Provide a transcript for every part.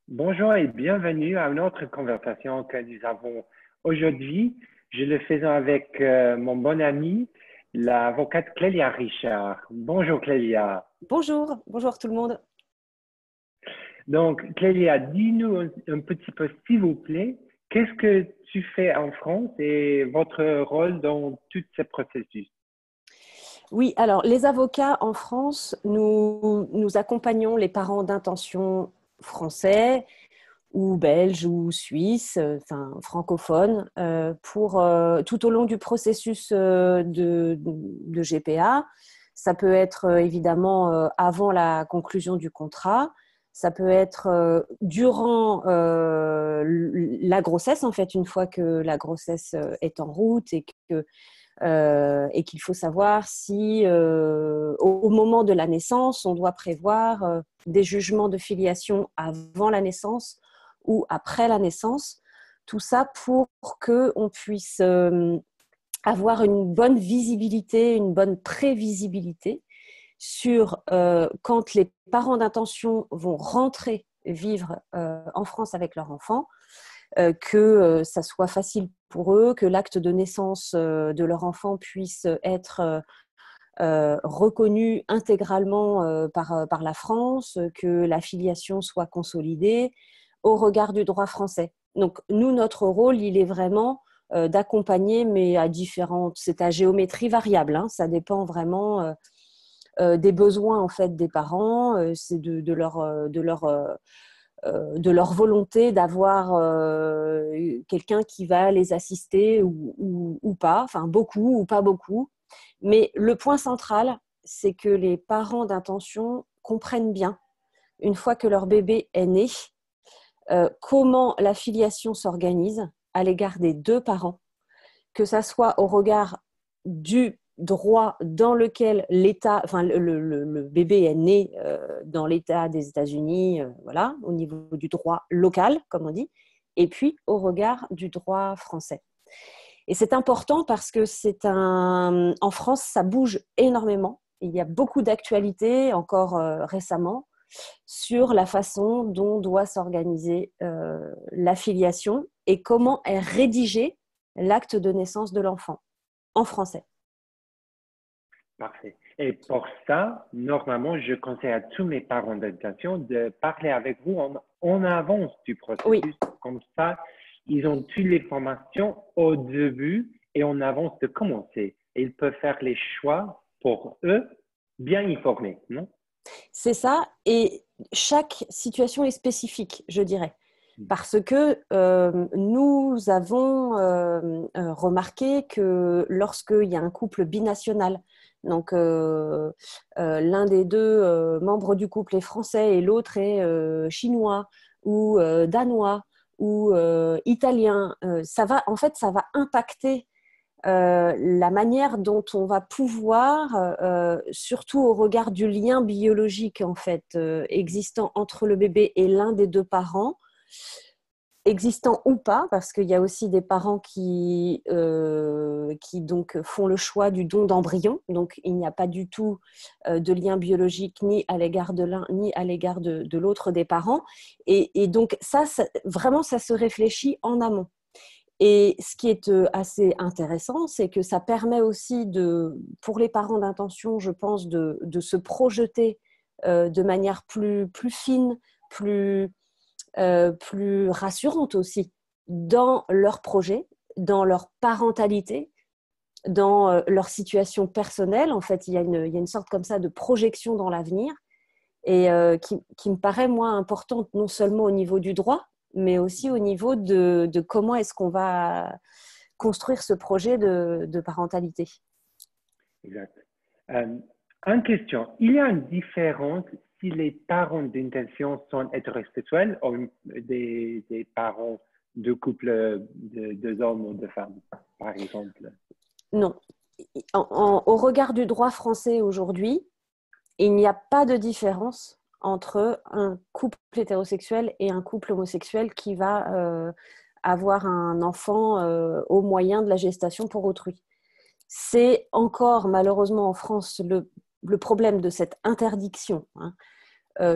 Bonjour et bienvenue à une autre conversation que nous avons aujourd'hui. Je le faisons avec mon bon ami, l'avocate Clélia Richard. Bonjour Clélia. Bonjour tout le monde. Donc Clélia, dis-nous un petit peu, s'il vous plaît, qu'est-ce que tu fais en France et votre rôle dans tout ce processus? Oui, alors les avocats en France, nous accompagnons les parents d'intention français ou belges ou suisses, enfin francophones, pour tout au long du processus de GPA. Ça peut être évidemment avant la conclusion du contrat. Ça peut être durant la grossesse, en fait, une fois que la grossesse est en route et qu'il faut savoir si, au moment de la naissance, on doit prévoir des jugements de filiation avant la naissance ou après la naissance. Tout ça pour qu'on puisse avoir une bonne visibilité, une bonne prévisibilité sur quand les parents d'intention vont rentrer vivre en France avec leur enfant, que ça soit facile pour eux, que l'acte de naissance de leur enfant puisse être reconnu intégralement par la France, que la filiation soit consolidée au regard du droit français. Donc nous, notre rôle, il est vraiment d'accompagner, mais c'est à géométrie variable, hein, ça dépend vraiment des besoins en fait des parents, c'est de leur volonté d'avoir quelqu'un qui va les assister ou pas, enfin beaucoup ou pas beaucoup. Mais le point central, c'est que les parents d'intention comprennent bien, une fois que leur bébé est né, comment la filiation s'organise à l'égard des deux parents, que ça soit au regard du droit dans lequel l'État, enfin le bébé est né dans l'État des États-Unis, voilà, au niveau du droit local, comme on dit, et puis au regard du droit français. Et c'est important parce que en France, ça bouge énormément. Il y a beaucoup d'actualités, encore récemment, sur la façon dont doit s'organiser la filiation et comment est rédigé l'acte de naissance de l'enfant en français. Parfait. Et pour ça, normalement, je conseille à tous mes parents d'intention de parler avec vous en avance du Oui, processus. Comme ça, ils ont toutes les formations au début et en avance de commencer. Et ils peuvent faire les choix pour eux, bien informés, non? c'est ça. Et chaque situation est spécifique, je dirais. Parce que nous avons remarqué que lorsqu'il y a un couple binational, donc l'un des deux membres du couple est français et l'autre est chinois ou danois ou italien, ça va impacter la manière dont on va pouvoir, surtout au regard du lien biologique en fait existant entre le bébé et l'un des deux parents, existant ou pas, parce qu'il y a aussi des parents qui donc font le choix du don d'embryon, donc il n'y a pas du tout de lien biologique ni à l'égard de l'un ni à l'égard de l'autre des parents, et donc vraiment ça se réfléchit en amont. Et ce qui est assez intéressant, c'est que ça permet aussi pour les parents d'intention, je pense, de se projeter de manière plus fine, plus rassurante aussi dans leur projet, dans leur parentalité, dans leur situation personnelle. En fait, il y a une sorte comme ça de projection dans l'avenir et qui me paraît, moi, importante non seulement au niveau du droit, mais aussi au niveau de comment est-ce qu'on va construire ce projet de parentalité. Exact. Euh, en question, il y a une différence si les parents d'intention sont hétérosexuels ou des parents de couple de deux hommes ou de femmes, par exemple. Non. Au regard du droit français aujourd'hui, il n'y a pas de différence entre un couple hétérosexuel et un couple homosexuel qui va avoir un enfant au moyen de la gestation pour autrui. C'est encore malheureusement en France le problème de cette interdiction, hein,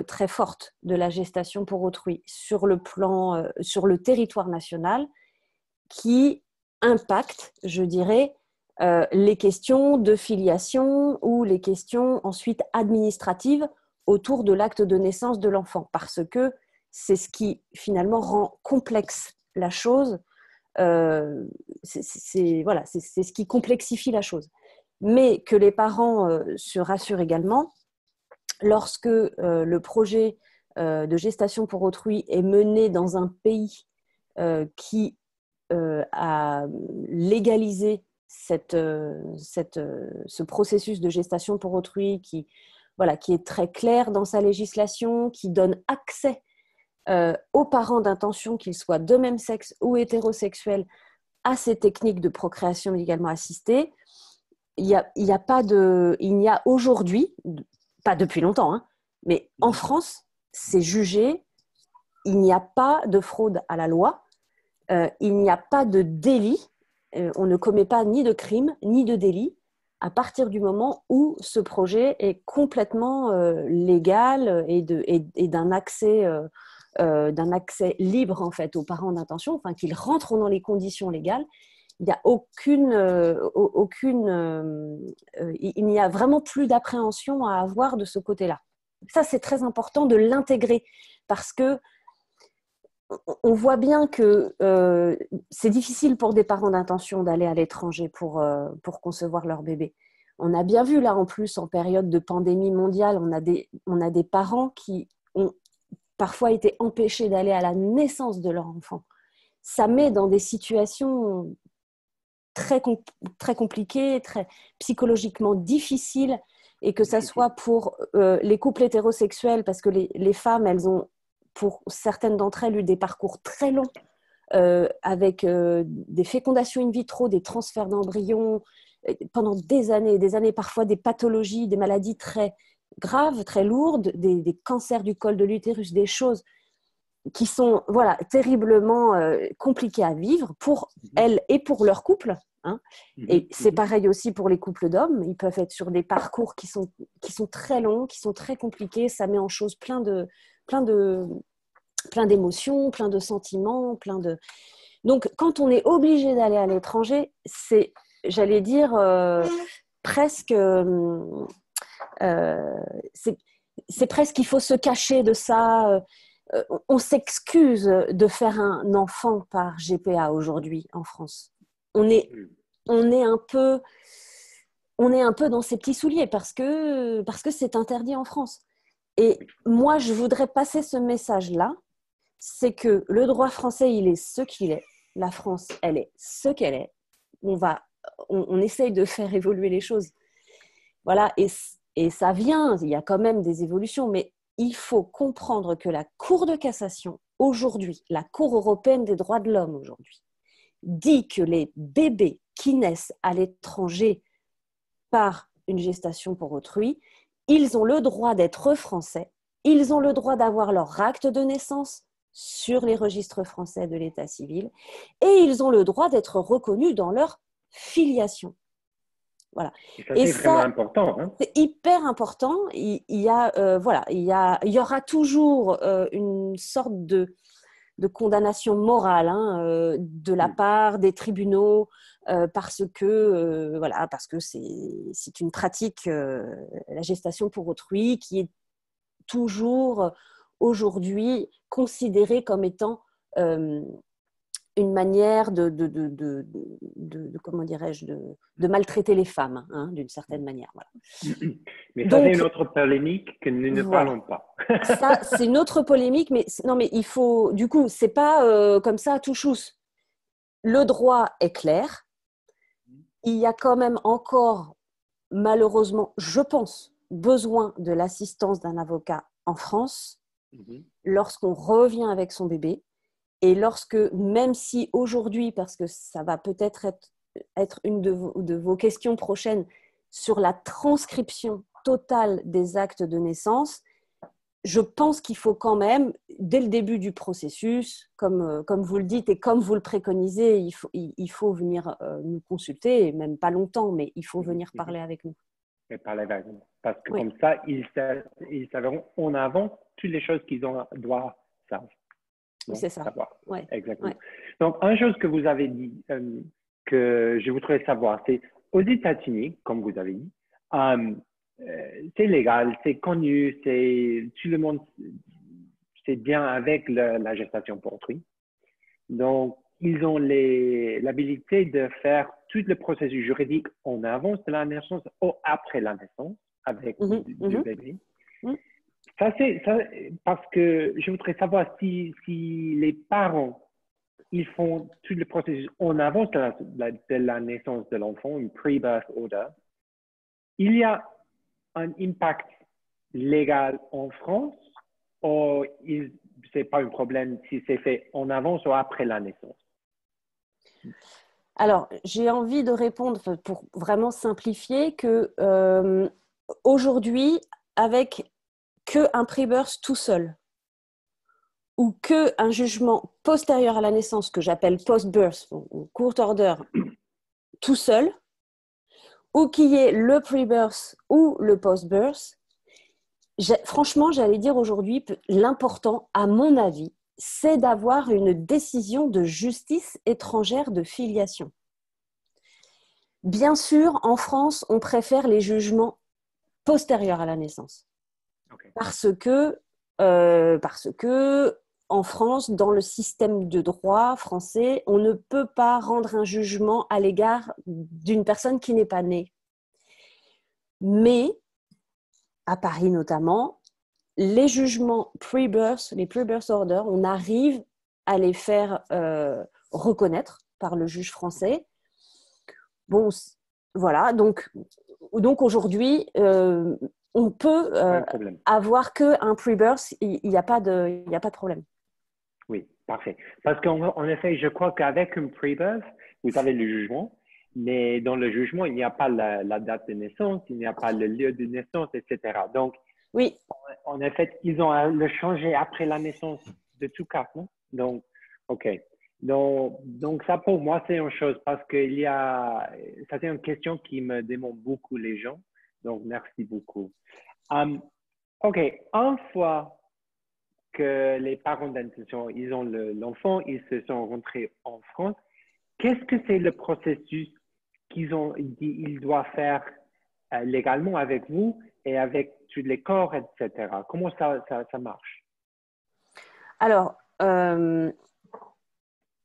très forte de la gestation pour autrui sur le plan, sur le territoire national, qui impacte, je dirais, les questions de filiation ou les questions ensuite administratives autour de l'acte de naissance de l'enfant, parce que c'est ce qui finalement rend complexe la chose. Voilà, c'est ce qui complexifie la chose. Mais que les parents se rassurent également, lorsque le projet de gestation pour autrui est mené dans un pays qui a légalisé ce processus de gestation pour autrui qui est très clair dans sa législation, qui donne accès aux parents d'intention, qu'ils soient de même sexe ou hétérosexuels, à ces techniques de procréation médicalement assistée. Il n'y a aujourd'hui, pas depuis longtemps, hein, mais en France, c'est jugé, il n'y a pas de fraude à la loi, il n'y a pas de délit, on ne commet pas ni de crime ni de délit à partir du moment où ce projet est complètement légal et d'un accès libre en fait aux parents d'intention, enfin qu'ils rentrent dans les conditions légales. Il n'y a il n'y a vraiment plus d'appréhension à avoir de ce côté-là. Ça, c'est très important de l'intégrer parce que on voit bien que c'est difficile pour des parents d'intention d'aller à l'étranger pour concevoir leur bébé. On a bien vu là en plus en période de pandémie mondiale, on a des parents qui ont parfois été empêchés d'aller à la naissance de leur enfant. Ça met dans des situations très compliquées, très psychologiquement difficiles, et que ça soit pour les couples hétérosexuels, parce que les femmes, elles ont, pour certaines d'entre elles, eu des parcours très longs avec des fécondations in vitro, des transferts d'embryons pendant des années, parfois des pathologies, des maladies très graves, très lourdes, des cancers du col de l'utérus, des choses qui sont terriblement compliquées à vivre pour elles et pour leur couple. Hein. Et c'est pareil aussi pour les couples d'hommes. Ils peuvent être sur des parcours qui sont très longs, qui sont très compliqués. Ça met en chose plein d'émotions, plein de sentiments, Donc, quand on est obligé d'aller à l'étranger, c'est, j'allais dire, presque... c'est presque, il faut se cacher de ça. On s'excuse de faire un enfant par GPA aujourd'hui en France. On est un peu dans ses petits souliers parce que c'est interdit en France. Et moi, je voudrais passer ce message-là, c'est que le droit français, il est ce qu'il est. La France, elle est ce qu'elle est. On essaye de faire évoluer les choses. Voilà, et ça vient, il y a quand même des évolutions, mais il faut comprendre que la Cour de cassation, aujourd'hui, la Cour européenne des droits de l'homme aujourd'hui, dit que les bébés qui naissent à l'étranger par une gestation pour autrui, ils ont le droit d'être français, ils ont le droit d'avoir leur acte de naissance sur les registres français de l'état civil et ils ont le droit d'être reconnus dans leur filiation. Voilà. Et ça, c'est vraiment important. Hein? C'est hyper important. Il y aura toujours une sorte de condamnation morale de la part des tribunaux parce que c'est une pratique, la gestation pour autrui, qui est toujours aujourd'hui considérée comme étant une manière comment dirais-je, de maltraiter les femmes, hein, d'une certaine manière. Voilà. Mais ça, c'est une autre polémique que nous ne parlons pas. Ça, c'est une autre polémique, mais il faut, du coup, c'est pas comme ça tout chousse. Le droit est clair. Il y a quand même encore, malheureusement, je pense, besoin de l'assistance d'un avocat en France lorsqu'on revient avec son bébé. Et lorsque, même si aujourd'hui, parce que ça va peut-être être une de vos questions prochaines sur la transcription totale des actes de naissance, je pense qu'il faut quand même, dès le début du processus, comme vous le dites et comme vous le préconisez, il faut venir nous consulter, même pas longtemps, mais il faut venir parler avec nous. Et parler parce que Oui, comme ça, ils sauront en avant toutes les choses qu'ils doivent savoir. Non, c'est ça. savoir. Ouais, Exactement. ouais. Donc, une chose que vous avez dit, que je voudrais savoir, c'est aux États-Unis, comme vous avez dit, c'est légal, c'est connu, tout le monde c'est bien avec la gestation pour autrui. Donc, ils ont l'habilité de faire tout le processus juridique en avance de la naissance ou après la naissance avec Mhm, deux mhm, bébés. mhm. Ça, parce que je voudrais savoir si les parents ils font tout le processus en avance de la naissance de l'enfant, une pre-birth order. Il y a un impact légal en France ou ce n'est pas un problème si c'est fait en avance ou après la naissance? Alors, j'ai envie de répondre pour vraiment simplifier que aujourd'hui, avec qu'un pre-birth tout seul ou qu'un jugement postérieur à la naissance que j'appelle post-birth ou court order tout seul, ou qu'il y ait le pre-birth ou le post-birth, franchement, j'allais dire aujourd'hui, l'important, à mon avis, c'est d'avoir une décision de justice étrangère de filiation. Bien sûr, en France, on préfère les jugements postérieurs à la naissance. Okay. Parce que en France, dans le système de droit français, on ne peut pas rendre un jugement à l'égard d'une personne qui n'est pas née. Mais, à Paris notamment, les jugements pre-birth, les pre-birth orders, on arrive à les faire reconnaître par le juge français. Bon, voilà, donc aujourd'hui, on peut avoir qu'un pre-birth, il n'y a pas de problème. Oui, parfait. Parce qu'en effet, je crois qu'avec un pre-birth, vous avez le jugement, mais dans le jugement, il n'y a pas la date de naissance, il n'y a pas le lieu de naissance, etc. Donc, oui. En effet, ils ont à le changer après la naissance de tout cas, non? Donc, OK. Donc, ça pour moi, c'est une chose parce ça c'est une question qui me demande beaucoup les gens. Donc, merci beaucoup. OK. Une fois que les parents d'intention, ils ont l'enfant, ils se sont rentrés en France, qu'est-ce que c'est le processus ils doivent faire légalement avec vous et avec tous les corps, etc. Comment ça marche? Alors,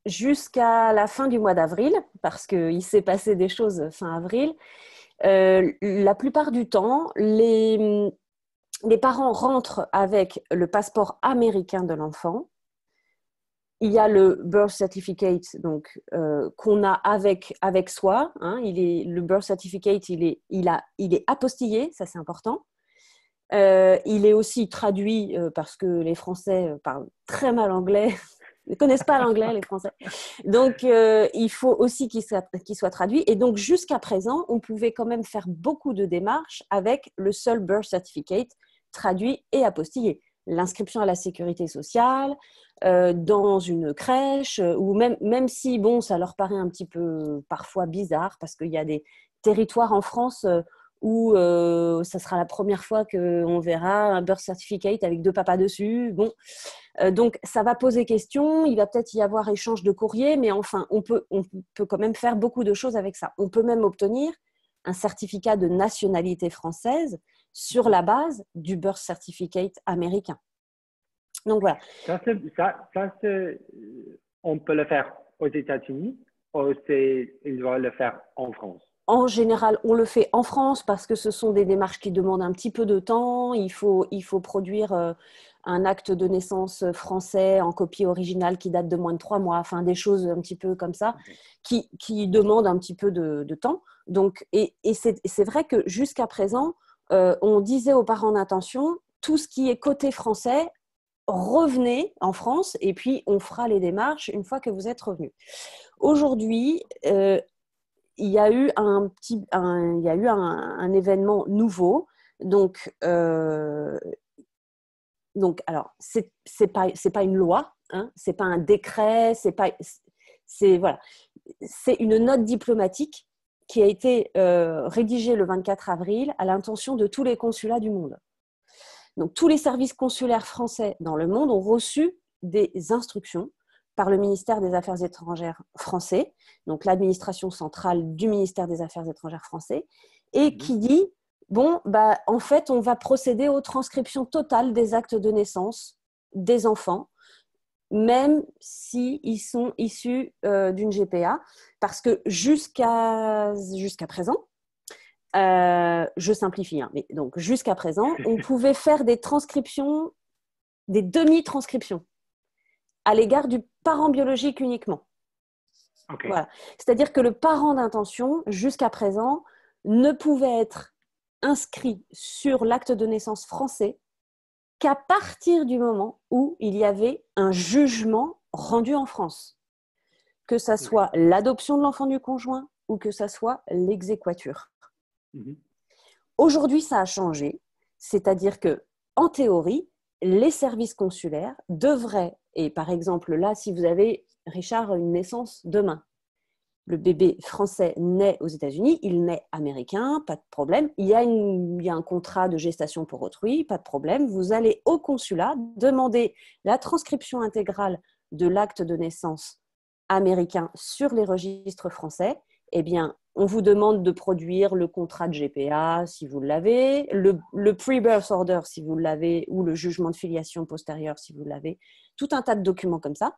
jusqu'à la fin du mois d'avril, parce qu'il s'est passé des choses fin avril, la plupart du temps, les parents rentrent avec le passeport américain de l'enfant. Il y a le birth certificate donc, qu'on a avec soi. Hein, le birth certificate, il est apostillé, ça c'est important. Il est aussi traduit parce que les Français parlent très mal anglais, ne connaissent pas l'anglais les Français. Donc, il faut aussi qu'il soit traduit. Et donc, jusqu'à présent, on pouvait quand même faire beaucoup de démarches avec le seul birth certificate traduit et apostillé. L'inscription à la sécurité sociale, dans une crèche, ou même si, bon, ça leur paraît un petit peu parfois bizarre, parce qu'il y a des territoires en France où ça sera la première fois qu'on verra un birth certificate avec 2 papas dessus. Bon, donc ça va poser question, il va peut-être y avoir échange de courrier, mais enfin, on peut quand même faire beaucoup de choses avec ça. On peut même obtenir un certificat de nationalité française sur la base du birth certificate américain. Donc voilà. On peut le faire aux États-Unis ou il doit le faire en France? En général, on le fait en France parce que ce sont des démarches qui demandent un petit peu de temps. Il faut produire un acte de naissance français en copie originale qui date de moins de 3 mois. Enfin, des choses un petit peu comme ça qui demandent un petit peu de temps. Donc, et c'est vrai que jusqu'à présent, on disait aux parents d'intention, tout ce qui est côté français, revenez en France et puis on fera les démarches une fois que vous êtes revenus. Aujourd'hui, il y a eu un événement nouveau. Donc alors, c'est pas une loi, hein, c'est pas un décret, c'est une note diplomatique qui a été rédigé le 24 avril à l'intention de tous les consulats du monde. Donc, tous les services consulaires français dans le monde ont reçu des instructions par le ministère des Affaires étrangères français, donc l'administration centrale du ministère des Affaires étrangères français, et qui dit, bon, en fait, on va procéder aux transcriptions totales des actes de naissance des enfants, même s'ils sont issus d'une GPA, parce que jusqu'à présent, je simplifie, hein, mais donc jusqu'à présent, on pouvait faire des transcriptions, des demi-transcriptions à l'égard du parent biologique uniquement. Okay. Voilà. C'est-à-dire que le parent d'intention, jusqu'à présent, ne pouvait être inscrit sur l'acte de naissance français qu'à partir du moment où il y avait un jugement rendu en France, que ça soit l'adoption de l'enfant du conjoint ou que ça soit l'exéquature. Aujourd'hui, ça a changé, c'est-à-dire que, en théorie, les services consulaires devraient, et par exemple là, si vous avez, Richard, une naissance demain, le bébé français naît aux États-Unis, il naît américain, pas de problème. Il y a un contrat de gestation pour autrui, pas de problème. Vous allez au consulat demander la transcription intégrale de l'acte de naissance américain sur les registres français. Eh bien, on vous demande de produire le contrat de GPA si vous l'avez, le pre-birth order si vous l'avez, ou le jugement de filiation postérieur si vous l'avez, tout un tas de documents comme ça.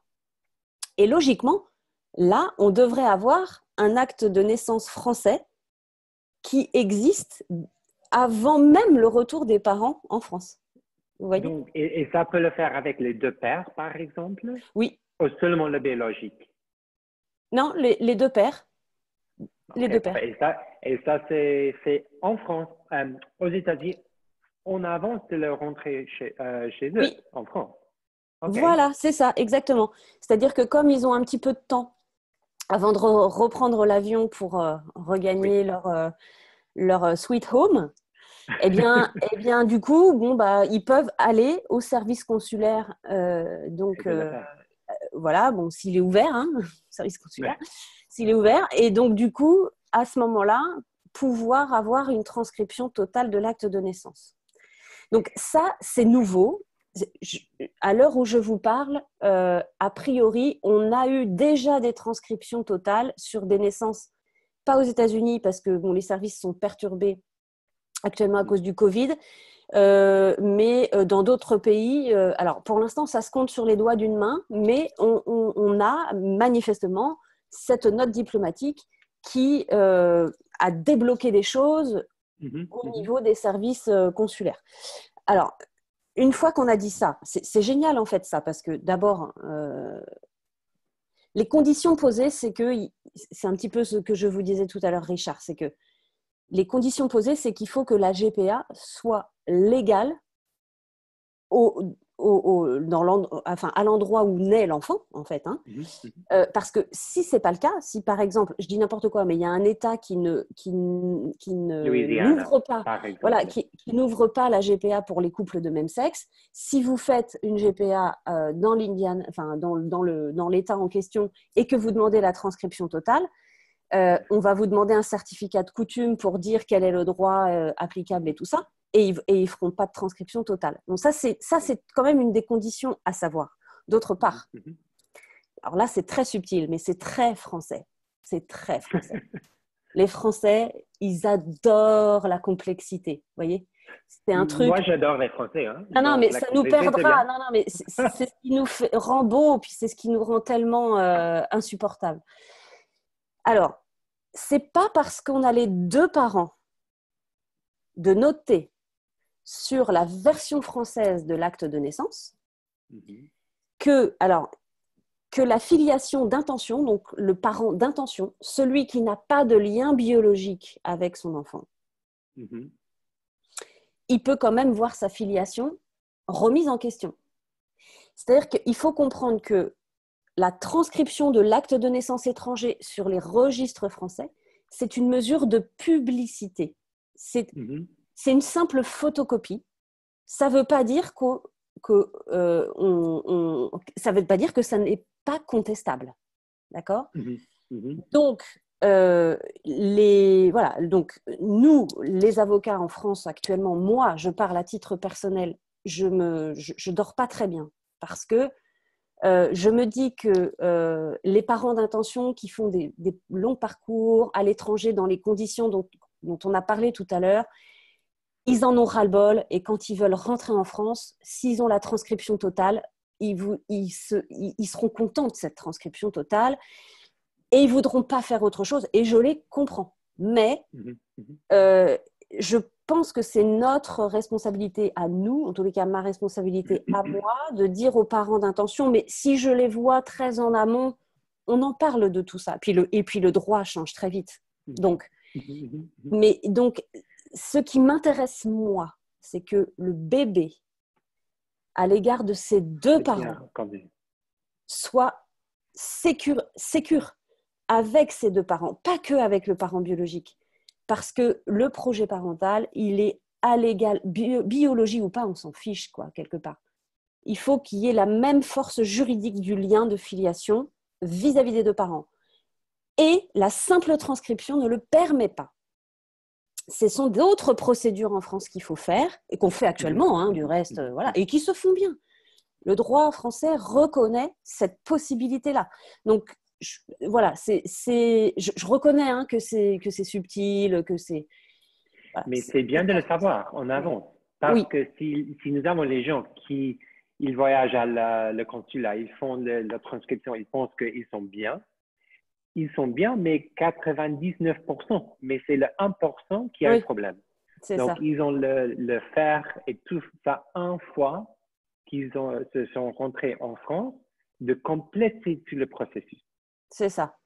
Et logiquement, là, on devrait avoir un acte de naissance français qui existe avant même le retour des parents en France. Vous voyez ? Donc, et ça peut le faire avec les deux pères, par exemple? Oui. Ou seulement le biologique? Non, les deux pères. Les deux pères. Et ça c'est en France. Aux États-Unis, on avance de leur rentrer chez eux, Oui. en France. Voilà, c'est ça, exactement. C'est-à-dire que comme ils ont un petit peu de temps avant de reprendre l'avion pour regagner leur sweet home, eh bien, du coup, ils peuvent aller au service consulaire. Voilà, bon, s'il est ouvert, hein, service consulaire, s'il est ouvert. Et donc, du coup, à ce moment-là, pouvoir avoir une transcription totale de l'acte de naissance. Donc, ça, c'est nouveau. À l'heure où je vous parle, a priori, on a eu déjà des transcriptions totales sur des naissances, pas aux États-Unis, parce que les services sont perturbés actuellement à cause du Covid, mais dans d'autres pays. Alors, pour l'instant, ça se compte sur les doigts d'une main, mais on a manifestement cette note diplomatique qui a débloqué des choses au niveau des services consulaires. Alors, une fois qu'on a dit ça, c'est génial en fait ça, parce que d'abord, les conditions posées, c'est un petit peu ce que je vous disais tout à l'heure, Richard, c'est que les conditions posées, c'est qu'il faut que la GPA soit légale à l'endroit où naît l'enfant, en fait. Hein. Parce que si ce n'est pas le cas, si par exemple, je dis n'importe quoi, mais il y a un État qui n'ouvre pas, voilà, qui n'ouvre pas la GPA pour les couples de même sexe, si vous faites une GPA dans l'Indiana, enfin dans l'État en question, et que vous demandez la transcription totale, on va vous demander un certificat de coutume pour dire quel est le droit applicable et tout ça, et ils ne feront pas de transcription totale. Donc ça, c'est quand même une des conditions à savoir. D'autre part, alors là, c'est très subtil, mais c'est très français. C'est très français. Les Français, ils adorent la complexité, vous voyez ? C'est un truc… Moi, j'adore les Français. Hein. Non, mais ça nous perdra. Non, mais c'est ce qui nous rend beau, puis c'est ce qui nous rend tellement insupportable. Alors, c'est pas parce qu'on a les deux parents de noter sur la version française de l'acte de naissance que la filiation d'intention, donc le parent d'intention, celui qui n'a pas de lien biologique avec son enfant, il peut quand même voir sa filiation remise en question. C'est-à-dire qu'il faut comprendre que la transcription de l'acte de naissance étranger sur les registres français, c'est une mesure de publicité. C'est une simple photocopie. Ça ne veut pas dire ça veut pas dire que ça n'est pas contestable. D'accord ? Donc, voilà, donc nous, les avocats en France actuellement, moi, je parle à titre personnel, je dors pas très bien parce que je me dis que les parents d'intention qui font des longs parcours à l'étranger dans les conditions dont on a parlé tout à l'heure, ils en ont ras-le-bol et quand ils veulent rentrer en France, s'ils ont la transcription totale, ils seront contents de cette transcription totale et ils ne voudront pas faire autre chose et je les comprends. Mais euh, je pense que c'est notre responsabilité à nous, en tous les cas ma responsabilité à moi, de dire aux parents d'intention, mais si je les vois très en amont, on en parle de tout ça. Et puis le droit change très vite. Donc, ce qui m'intéresse, moi, c'est que le bébé, à l'égard de ses deux parents, soit sécure avec ses deux parents, pas que avec le parent biologique. Parce que le projet parental, il est à l'égal, biologie ou pas, on s'en fiche, quoi, quelque part. Il faut qu'il y ait la même force juridique du lien de filiation vis-à-vis des deux parents. Et la simple transcription ne le permet pas. Ce sont d'autres procédures en France qu'il faut faire, et qu'on fait actuellement, hein, du reste, voilà, et qui se font bien. Le droit français reconnaît cette possibilité-là. Donc, voilà, je reconnais hein, que c'est subtil, que c'est... Voilà, Mais c'est bien de le savoir en avance. Parce oui. que si nous avons les gens qui ils voyagent à le consulat, ils font la transcription, ils pensent qu'ils sont bien. Ils sont bien, mais 99%. Mais c'est le 1% qui a un problème. C'est Donc, ça. ils ont le faire et tout ça une fois qu'ils se sont rentrés en France, de compléter tout le processus. C'est ça.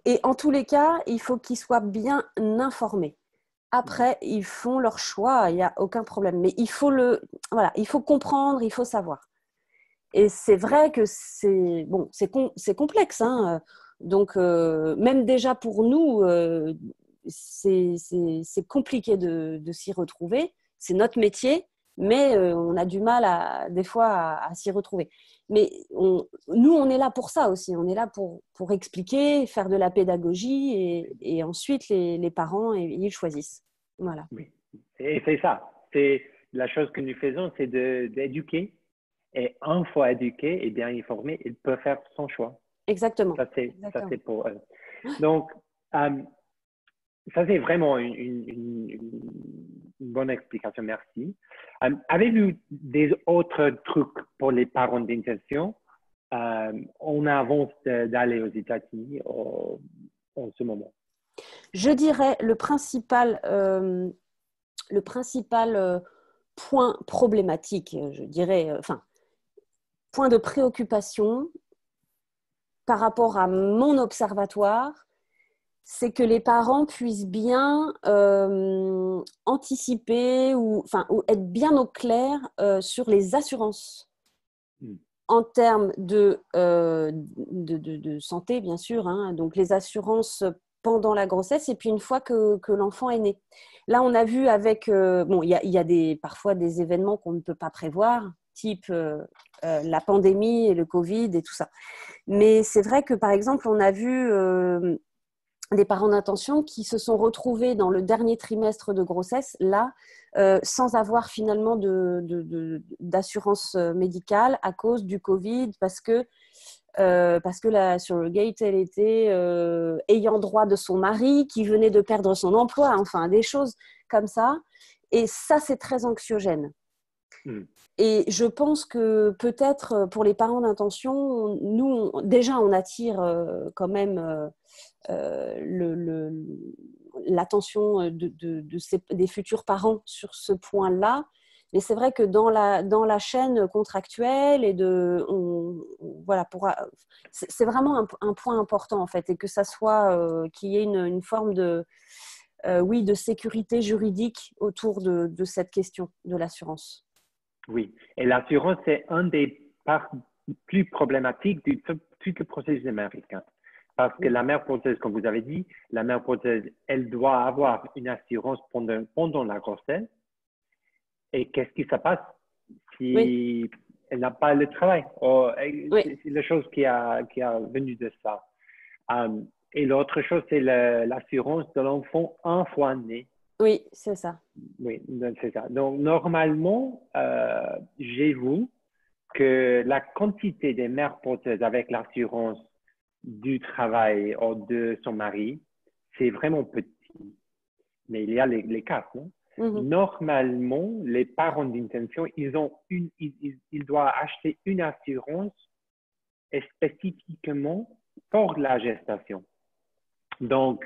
Et en tous les cas, il faut qu'ils soient bien informés. Après, ils font leur choix, il n'y a aucun problème. Mais voilà, il faut comprendre, il faut savoir. Et c'est vrai que c'est complexe. Hein. Donc, même déjà pour nous, c'est compliqué de s'y retrouver. C'est notre métier, mais on a du mal des fois à s'y retrouver. Mais nous, on est là pour ça aussi. On est là pour expliquer, faire de la pédagogie et ensuite les parents, ils choisissent. Voilà. Oui, et c'est ça. C'est la chose que nous faisons, c'est d'éduquer. Et une fois éduqué et bien informé, il peut faire son choix. Exactement. Ça, c'est pour eux. Donc, ça, c'est vraiment une bonne explication. Merci. Avez-vous des autres trucs pour les parents d'intention en avance d'aller aux États-Unis en ce moment? Je dirais le principal point problématique, je dirais, point de préoccupation par rapport à mon observatoire, c'est que les parents puissent bien anticiper ou être bien au clair sur les assurances en termes de santé, bien sûr, hein, donc les assurances pendant la grossesse et puis une fois que l'enfant est né. Là, on a vu avec... il y a parfois des événements qu'on ne peut pas prévoir, type la pandémie et le Covid et tout ça. Mais c'est vrai que, par exemple, on a vu des parents d'intention qui se sont retrouvés dans le dernier trimestre de grossesse, là, sans avoir finalement d'assurance médicale à cause du Covid, parce que la surrogate, elle était ayant droit de son mari qui venait de perdre son emploi, enfin des choses comme ça. Et ça, c'est très anxiogène. Et je pense que peut-être pour les parents d'intention, nous, déjà, on attire quand même l'attention des futurs parents sur ce point-là. Mais c'est vrai que dans la chaîne contractuelle voilà, c'est vraiment un point important en fait, et que ça soit qu'il y ait une forme de sécurité juridique autour de cette question de l'assurance. Oui, et l'assurance, c'est un des parts plus problématiques de tout le processus américain. Parce que la mère porteuse, comme vous avez dit, la mère porteuse, elle doit avoir une assurance pendant la grossesse. Et qu'est-ce qui se passe si elle n'a pas le travail? C'est la chose qui a venu de ça. Et l'autre chose, c'est l'assurance de l'enfant un fois né. Oui, c'est ça. Oui, donc c'est ça. Donc, normalement, j'ai vu que la quantité des mères porteuses avec l'assurance du travail ou de son mari, c'est vraiment petit. Mais il y a les cas, non? Mhm. Normalement, les parents d'intention, ils doivent acheter une assurance spécifiquement pour la gestation. Donc,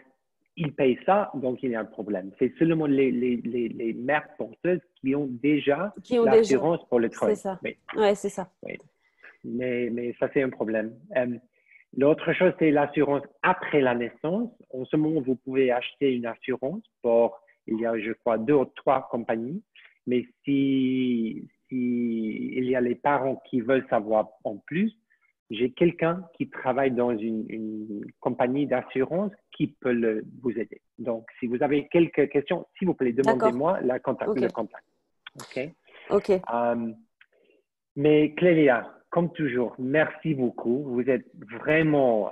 ils payent ça, donc il y a un problème. C'est seulement les mères porteuses qui ont déjà Qui ont déjà. l'assurance pour le C'est travail. ça. Oui, Ouais, c'est ça. oui. Mais ça, c'est un problème. L'autre chose, c'est l'assurance après la naissance. En ce moment, vous pouvez acheter une assurance pour, il y a, je crois, 2 ou 3 compagnies. Mais si il y a les parents qui veulent savoir en plus, j'ai quelqu'un qui travaille dans une compagnie d'assurance qui peut vous aider. Donc, si vous avez quelques questions, s'il vous plaît, D'accord. demandez-moi le Ok. contact. OK? Ok. Mais Clélia, comme toujours, merci beaucoup. Vous êtes vraiment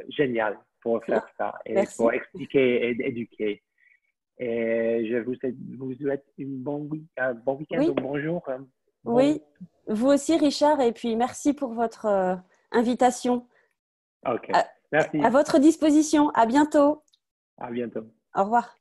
génial pour faire ça et pour Merci. expliquer et éduquer. Et je vous souhaite un bon week-end Oui, ou bonjour. Bon, oui. Vous aussi, Richard. Et puis, merci pour votre invitation. OK. À, à Merci. votre disposition. À bientôt. À bientôt. Au revoir.